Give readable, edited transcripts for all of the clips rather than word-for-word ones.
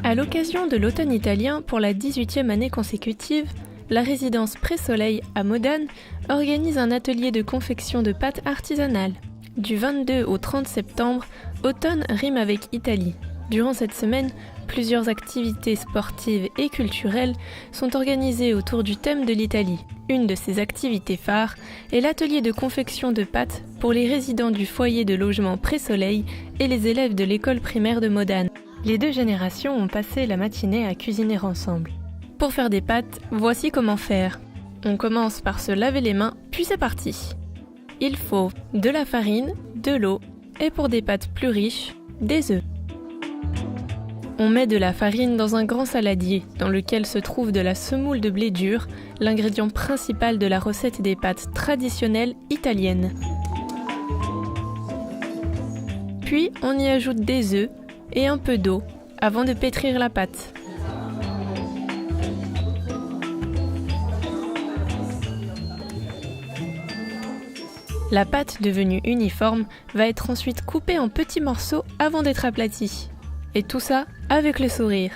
À l'occasion de l'automne italien, pour la 18e année consécutive, la résidence Pré-Soleil à Modane organise un atelier de confection de pâtes artisanales. Du 22 au 30 septembre, automne rime avec Italie. Durant cette semaine, plusieurs activités sportives et culturelles sont organisées autour du thème de l'Italie. Une de ces activités phares est l'atelier de confection de pâtes pour les résidents du foyer de logement Pré-Soleil et les élèves de l'école primaire de Modane. Les deux générations ont passé la matinée à cuisiner ensemble. Pour faire des pâtes, voici comment faire. On commence par se laver les mains, puis c'est parti. Il faut de la farine, de l'eau et pour des pâtes plus riches, des œufs. On met de la farine dans un grand saladier dans lequel se trouve de la semoule de blé dur, l'ingrédient principal de la recette des pâtes traditionnelles italiennes. Puis on y ajoute des œufs et un peu d'eau avant de pétrir la pâte. La pâte devenue uniforme va être ensuite coupée en petits morceaux avant d'être aplatie. Et tout ça avec le sourire.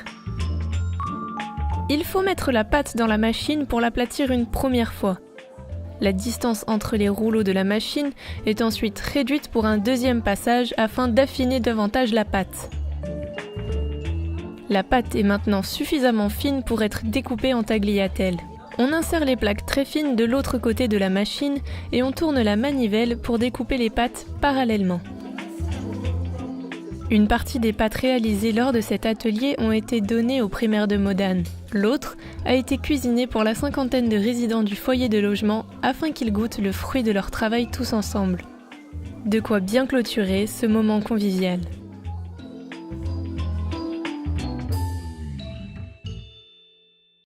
Il faut mettre la pâte dans la machine pour l'aplatir une première fois. La distance entre les rouleaux de la machine est ensuite réduite pour un deuxième passage afin d'affiner davantage la pâte. La pâte est maintenant suffisamment fine pour être découpée en tagliatelles. On insère les plaques très fines de l'autre côté de la machine et on tourne la manivelle pour découper les pâtes parallèlement. Une partie des pâtes réalisées lors de cet atelier ont été données aux primaires de Modane. L'autre a été cuisinée pour la 50aine de résidents du foyer de logement afin qu'ils goûtent le fruit de leur travail tous ensemble. De quoi bien clôturer ce moment convivial.